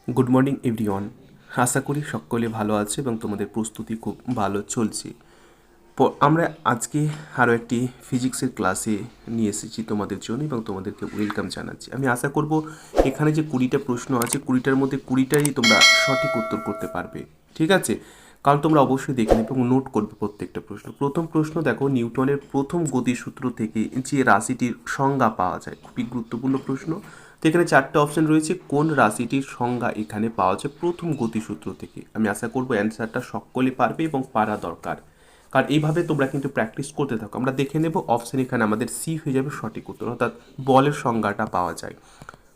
Good morning everyone. আশা করি সকলে ভালো আছে এবং তোমাদের প্রস্তুতি খুব ভালো চলছে। আমরা আজকে আরও একটি ফিজিক্সের ক্লাসে নিয়ে এসেছি তোমাদের জন্য এবং তোমাদেরকে ওয়েলকাম জানাচ্ছি। আমি আশা করব এখানে যে 20টা প্রশ্ন আছে 20টার মধ্যে 20টাই তোমরা সঠিক উত্তর করতে পারবে, ঠিক আছে? কারণ তোমরা অবশ্যই দেখে নেবে এবং নোট করবে প্রত্যেকটা প্রশ্ন। প্রথম প্রশ্ন দেখো, নিউটনের প্রথম গতিসূত্র থেকে যে রাশিটির সংজ্ঞা পাওয়া যায়, খুবই গুরুত্বপূর্ণ প্রশ্ন। তো এখানে 4টে অপশন রয়েছে, কোন রাশিটির সংজ্ঞা এখানে পাওয়া যায় প্রথম গতিসূত্র থেকে। আমি আশা করব অ্যান্সারটা সকলে পারবে এবং পারা দরকার, কারণ এইভাবে তোমরা কিন্তু প্র্যাকটিস করতে থাকো। আমরা দেখে নেব অপশন, এখানে আমাদের সি হয়ে যাবে সঠিক উত্তর, অর্থাৎ বলের সংজ্ঞাটা পাওয়া যায়।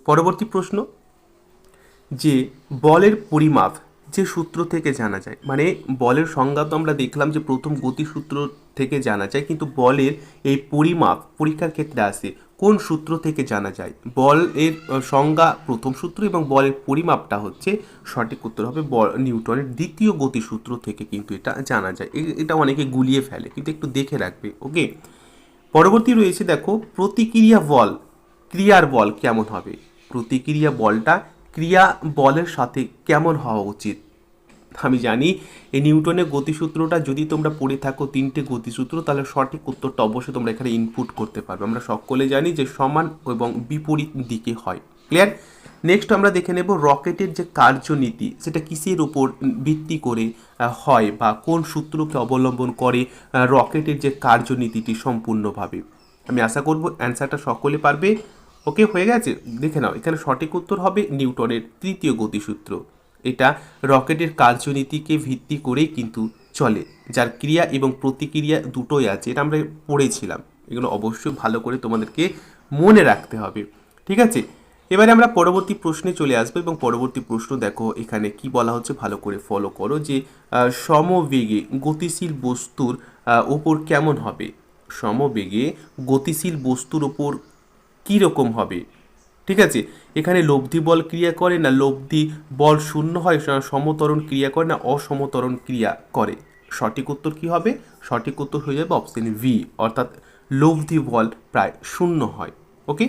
পরবর্তী প্রশ্ন, যে বলের পরিমাপ যে সূত্র থেকে জানা যায়, মানে বলের সংজ্ঞা তো আমরা দেখলাম যে প্রথম গতিসূত্র থেকে জানা যায়, কিন্তু বলের এই পরিমাপ পরীক্ষার ক্ষেত্রে আসে কোন সূত্র থেকে জানা যায়? বলের সংজ্ঞা প্রথম সূত্র এবং বলের পরিমাপটা হচ্ছে সঠিক উত্তর হবে নিউটনের দ্বিতীয় গতিসূত্র থেকে কিন্তু এটা জানা যায়। এটা অনেকে গুলিয়ে ফেলে, কিন্তু একটু দেখে রাখবে, ওকে। পরবর্তী রয়েছে দেখো, প্রতিক্রিয়া বল ক্রিয়ার বল কেমন হবে? প্রতিক্রিয়া বলটা ক্রিয়া বলের সাথে কেমন হওয়া উচিত? আমি জানি এই নিউটনের গতিসূত্রটা যদি তোমরা পড়ে থাকো 3টে গতিসূত্র, তাহলে সঠিক উত্তরটা অবশ্যই তোমরা এখানে ইনপুট করতে পারবে। আমরা সকলে জানি যে সমান এবং বিপরীত দিকে হয়। ক্লিয়ার? নেক্সট আমরা দেখে নেব রকেটের যে কার্যনীতি সেটা কিসের উপর ভিত্তি করে হয়, বা কোন সূত্রকে অবলম্বন করে রকেটের যে কার্যনীতিটি সম্পূর্ণভাবে। আমি আশা করব অ্যান্সারটা সকলে পারবে। ওকে, হয়ে গেছে? দেখে নাও, এখানে সঠিক উত্তর হবে নিউটনের তৃতীয় গতিসূত্র। এটা রকেটের কার্যনীতিকে ভিত্তি করেই কিন্তু চলে, যার ক্রিয়া এবং প্রতিক্রিয়া দুটোই আছে। এটা আমরা পড়েছিলাম, এগুলো অবশ্যই ভালো করে তোমাদেরকে মনে রাখতে হবে, ঠিক আছে? এবারে আমরা পরবর্তী প্রশ্নে চলে আসবো এবং পরবর্তী প্রশ্ন দেখো এখানে কি বলা হচ্ছে, ভালো করে ফলো করো। যে সমবেগে গতিশীল বস্তুর ওপর কেমন হবে? সমবেগে গতিশীল বস্তুর ওপর কীরকম হবে, ঠিক আছে? এখানে লব্ধি বল ক্রিয়া করে না লব্ধি বল শূন্য হয়, সমতরণ ক্রিয়া করে না অসমতরণ ক্রিয়া করে? সঠিক উত্তর কি হবে? সঠিক উত্তর হয়ে যাবে অপশন ভি, অর্থাৎ লব্ধি বল প্রায় শূন্য হয়। ওকে,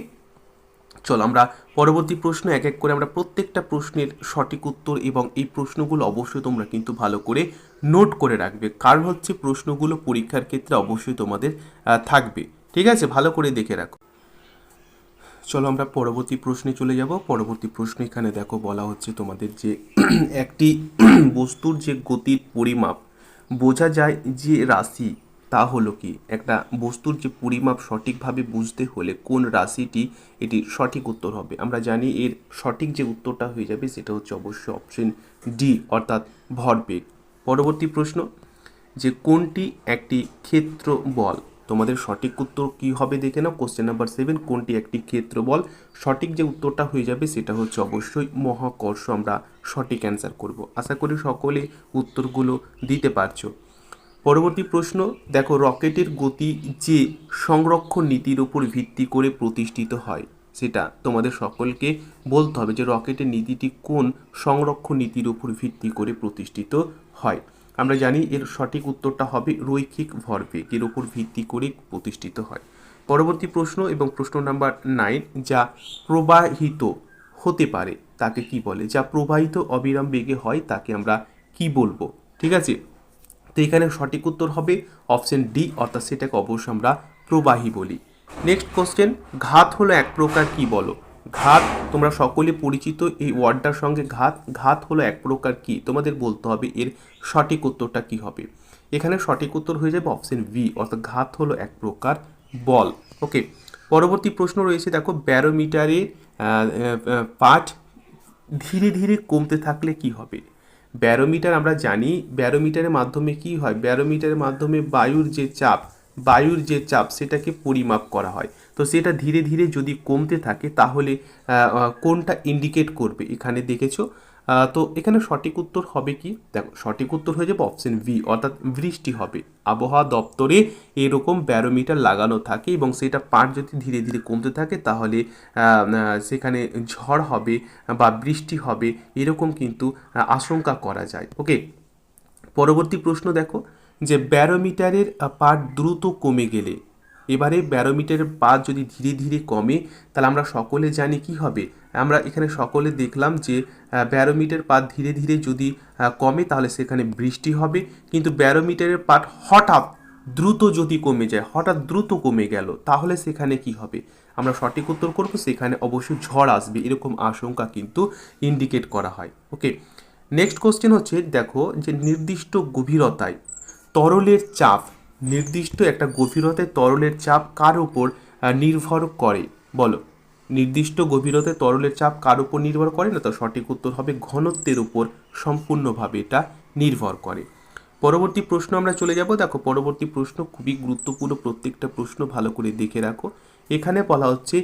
চলো আমরা পরবর্তী প্রশ্ন এক এক করে আমরা প্রত্যেকটা প্রশ্নের সঠিক উত্তর, এবং এই প্রশ্নগুলো অবশ্যই তোমরা কিন্তু ভালো করে নোট করে রাখবে, কারণ হচ্ছে প্রশ্নগুলো পরীক্ষার ক্ষেত্রে অবশ্যই তোমাদের থাকবে, ঠিক আছে? ভালো করে দেখে রাখো। চলো আমরা পরবর্তী প্রশ্নে চলে যাব। পরবর্তী প্রশ্ন এখানে দেখো বলা হচ্ছে তোমাদের যে একটি বস্তুর যে গতির পরিমাপ বোঝা যায় যে রাশি, তা হলো কি? একটা বস্তুর যে পরিমাপ সঠিকভাবে বুঝতে হলে কোন রাশিটি এটি সঠিক উত্তর হবে? আমরা জানি এর সঠিক যে উত্তরটা হয়ে যাবে সেটা হচ্ছে অবশ্যই অপশন ডি, অর্থাৎ ভরবেগ। পরবর্তী প্রশ্ন, যে কোনটি একটি ক্ষেত্র বল? তোমাদের সঠিক উত্তর কি হবে দেখে নাও। কোশ্চেন নাম্বার 7, কোনটি একটি ক্ষেত্র বল? সঠিক যে উত্তরটা হয়ে যাবে সেটা হচ্ছে অবশ্যই মহাকর্ষ। আমরা সঠিক অ্যান্সার করব। আশা করি সকলে উত্তরগুলো দিতে পারছো। পরবর্তী প্রশ্ন দেখো, রকেটের গতি যে সংরক্ষণ নীতির উপর ভিত্তি করে প্রতিষ্ঠিত হয়, সেটা তোমাদের সকলকে বলতে হবে যে রকেটের নীতিটি কোন সংরক্ষণ নীতির উপর ভিত্তি করে প্রতিষ্ঠিত হয়। আমরা জানি এর সঠিক উত্তরটা হবে রৈখিক ভরবেগ, এর উপর ভিত্তি করে প্রতিষ্ঠিত হয়। পরবর্তী প্রশ্ন এবং প্রশ্ন নাম্বার 9, যা প্রবাহিত হতে পারে তাকে কি বলে? যা প্রবাহিত অবিরাম বেগে হয় তাকে আমরা কি বলবো, ঠিক আছে? তো এখানে সঠিক উত্তর হবে অপশন ডি, অর্থাৎ সেটাকে অবশ্যই আমরা প্রবাহী বলি। নেক্সট কোশ্চেন, ঘাত হলো এক প্রকার কি? বলো। ঘাত তোমরা সকলে পরিচিত এই ওয়ার্ডটার সঙ্গে। ঘাত হলো এক প্রকার কি? তোমাদের বলতে হবে এর সঠিক উত্তরটা কি হবে। এখানে সঠিক উত্তর হয়ে যাবে অপশন বি, অর্থাৎ ঘাত হলো এক প্রকার বল। ওকে, পরবর্তী প্রশ্ন রয়েছে দেখো, ব্যারোমিটারের পাঠ ধীরে ধীরে কমতে থাকলে কি হবে? ব্যারোমিটার আমরা জানি, ব্যারোমিটারের মাধ্যমে কি হয়? ব্যারোমিটারের মাধ্যমে বায়ুর যে চাপ সেটাকে পরিমাপ করা হয়। তো সেটা ধীরে ধীরে যদি কমতে থাকে তাহলে কোনটা ইন্ডিকেট করবে? এখানে দেখেছো। তো এখানে সঠিক উত্তর হবে কি? দেখো সঠিক উত্তর হয়ে যাবে অপশন ভি, অর্থাৎ বৃষ্টি হবে। আবহাওয়া দপ্তরে এরকম ব্যারোমিটার লাগানো থাকে এবং সেটা পাঠ যদি ধীরে ধীরে কমতে থাকে তাহলে সেখানে ঝড় হবে বা বৃষ্টি হবে, এরকম কিন্তু আশঙ্কা করা যায়। ওকে, পরবর্তী প্রশ্ন দেখো, যে ব্যারোমিটারের পাঠ দ্রুত কমে গেলে এবারে ব্যারোমিটারের পাত যদি ধীরে ধীরে কমে তাহলে আমরা সকলে জানি কি হবে, আমরা এখানে সকলে দেখলাম যে ব্যারোমিটার পাত ধীরে ধীরে যদি কমে তাহলে সেখানে বৃষ্টি হবে, কিন্তু ব্যারোমিটারের পাত হঠাৎ দ্রুত যদি কমে যায়, হঠাৎ দ্রুত কমে গেল, তাহলে সেখানে কি হবে, আমরা সঠিক উত্তর করব সেখানে অবশ্যই ঝড় আসবে, এরকম আশঙ্কা কিন্তু ইন্ডিকেট করা হয়। ওকে, নেক্সট কোশ্চেন হচ্ছে দেখো যে নির্দিষ্ট গভীরতায় তরলের চাপ, নির্দিষ্ট একটা গভীরতায় তরলের চাপ কার উপর নির্ভর করে বলো, নির্দিষ্ট গভীরতায় তরলের চাপ কার উপর নির্ভর করে, না তো সঠিক উত্তর হবে ঘনত্বের উপর সম্পূর্ণভাবে এটা নির্ভর করে। পরবর্তী প্রশ্ন আমরা চলে যাব। দেখো পরবর্তী প্রশ্ন খুবই গুরুত্বপূর্ণ, প্রত্যেকটা প্রশ্ন ভালো করে দেখে রাখো। এখানে বলা হচ্ছে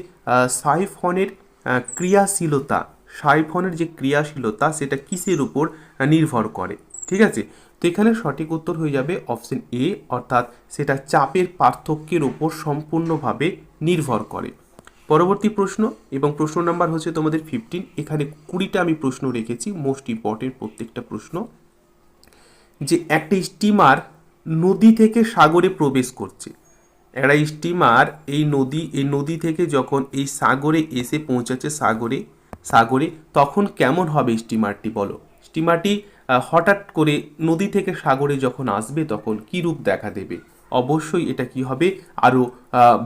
সাইফনের ক্রিয়াশীলতা, সাইফনের যে ক্রিয়াশীলতা সেটা কিসের উপর নির্ভর করে, ঠিক আছে। তো এখানে সঠিক উত্তর হয়ে যাবে অপশন এ, অর্থাৎ সেটা চাপের পার্থক্যের উপর সম্পূর্ণভাবে নির্ভর করে। পরবর্তী প্রশ্ন এবং প্রশ্ন নাম্বার হচ্ছে তোমাদের 15। এখানে 20টা আমি প্রশ্ন রেখেছি, মোস্ট ইম্পর্টেন্ট প্রত্যেকটা প্রশ্ন। যে একটা স্টিমার নদী থেকে সাগরে প্রবেশ করছে, একটা স্টিমার এই নদী থেকে যখন এই সাগরে এসে পৌঁছাচ্ছে, সাগরে তখন কেমন হবে স্টিমারটি বলো, স্টিমারটি হঠাৎ করে নদী থেকে সাগরে যখন আসবে তখন কী রূপ দেখা দেবে, অবশ্যই এটা কি হবে, আরও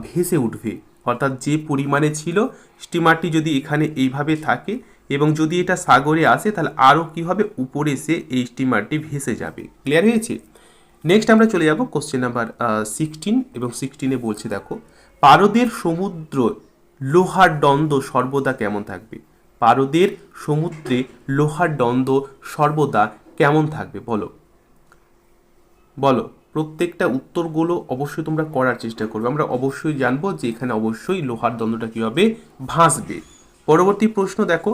ভেসে উঠবে, অর্থাৎ যে পরিমাণে ছিল স্টিমারটি যদি এখানে এইভাবে থাকে এবং যদি এটা সাগরে আসে তাহলে আরও কী হবে, উপরে এসে এই স্টিমারটি ভেসে যাবে। ক্লিয়ার হয়েছে? নেক্সট আমরা চলে যাব কোশ্চেন নাম্বার 16 এবং 16-এ বলছে দেখো পারদের সমুদ্র লোহার দ্বন্দ্ব সর্বদা কেমন থাকবে, পারদের সমুদ্রে লোহার দ্বন্দ্ব সর্বদা কেমন থাকবে বলো, বলো প্রত্যেকটা উত্তরগুলো অবশ্যই তোমরা করার চেষ্টা করবে। আমরা অবশ্যই জানবো যে এখানে অবশ্যই লোহার দ্বন্দ্বটা কী হবে, ভাসবে। পরবর্তী প্রশ্ন দেখো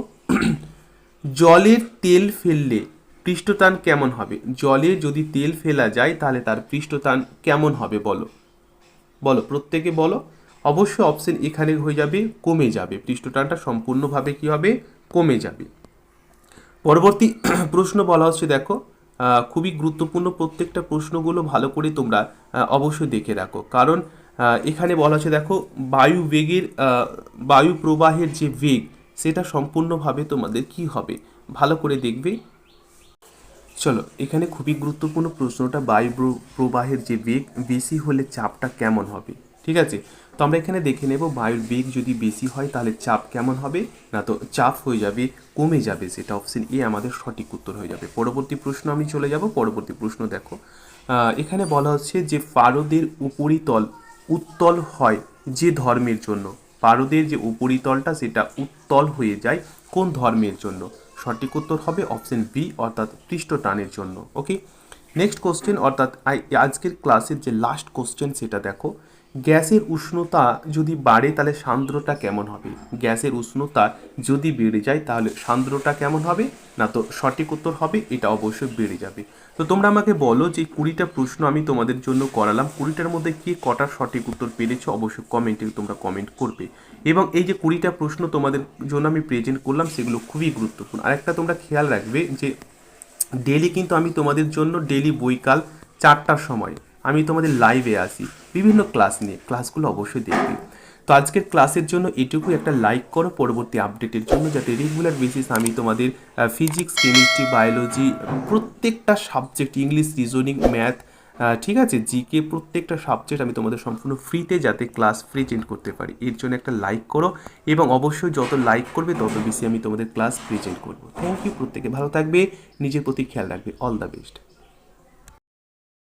জলের তেল ফেললে পৃষ্ঠটান কেমন হবে, জলে যদি তেল ফেলা যায় তাহলে তার পৃষ্ঠটান কেমন হবে বলো, বলো প্রত্যেকে বলো। অবশ্যই অপশন এখানে হয়ে যাবে কমে যাবে, পৃষ্ঠটানটা সম্পূর্ণভাবে কি হবে, কমে যাবে। পরবর্তী প্রশ্ন বলা হচ্ছে দেখো খুবই গুরুত্বপূর্ণ, প্রত্যেকটা প্রশ্নগুলো ভালো করে তোমরা অবশ্যই দেখে রাখো, কারণ এখানে বলা হচ্ছে দেখো বায়ু প্রবাহের যে বেগ সেটা সম্পূর্ণভাবে তোমাদের কি হবে, ভালো করে দেখবে। চলো এখানে খুবই গুরুত্বপূর্ণ প্রশ্নটা, বায়ু প্রবাহের যে বেগ বেশি হলে চাপটা কেমন হবে, ঠিক আছে। তো আমরা এখানে দেখে নেব বায়ুর বেগ যদি বেশি হয় তাহলে চাপ কেমন হবে, না তো চাপ হয়ে যাবে কমে যাবে, সেটা অপশন এ আমাদের সঠিক উত্তর হয়ে যাবে। পরবর্তী প্রশ্ন আমি চলে যাব। পরবর্তী প্রশ্ন দেখো এখানে বলা হচ্ছে যে পারদের উপরিতল উত্তল হয় যে ধর্মের জন্য, পারদের যে উপরিতলটা সেটা উত্তল হয়ে যায় কোন ধর্মের জন্য, সঠিক উত্তর হবে অপশন বি, অর্থাৎ পৃষ্ঠটানের জন্য। ওকে, নেক্সট কোশ্চেন, অর্থাৎ আজকের ক্লাসের যে লাস্ট কোশ্চেন সেটা দেখো গ্যাসের উষ্ণতা যদি বাড়ে তাহলে সান্দ্রতা কেমন হবে, গ্যাসের উষ্ণতা যদি বেড়ে যায় তাহলে সান্দ্রতা কেমন হবে, না তো সঠিক উত্তর হবে এটা অবশ্যই বেড়ে যাবে। তো তোমরা আমাকে বলো যে 20টা প্রশ্ন আমি তোমাদের জন্য করালাম, 20টার মধ্যে কে কটার সঠিক উত্তর পেরেছো অবশ্যই কমেন্টে তোমরা কমেন্ট করবে। এবং এই যে 20টা প্রশ্ন তোমাদের জন্য আমি প্রেজেন্ট করলাম সেগুলো খুবই গুরুত্বপূর্ণ। আরেকটা তোমরা খেয়াল রাখবে যে ডেলি কিন্তু আমি তোমাদের জন্য ডেলি বৈকাল 4টার সময় আমি তোমাদের লাইভে আসি বিভিন্ন ক্লাস নিয়ে, ক্লাসগুলো অবশ্যই দেখবে। তো আজকের ক্লাসের জন্য এটুকু, একটা লাইক করো পরবর্তী আপডেটের জন্য, যাতে রেগুলার বেসিস আমি তোমাদের ফিজিক্স, কেমিস্ট্রি, বায়োলজি প্রত্যেকটা সাবজেক্ট, ইংলিশ, রিজনিং, ম্যাথ, ঠিক আছে, জিকে প্রত্যেকটা সাবজেক্ট আমি তোমাদের সম্পূর্ণ ফ্রিতে যাতে ক্লাস প্রেজেন্ট করতে পারি, এর জন্য একটা লাইক করো এবং অবশ্যই যত লাইক করবে তত বেশি আমি তোমাদের ক্লাস প্রেজেন্ট করবো। থ্যাংক ইউ, প্রত্যেকে ভালো থাকবে, নিজের প্রতি খেয়াল রাখবে, অল দ্য বেস্ট।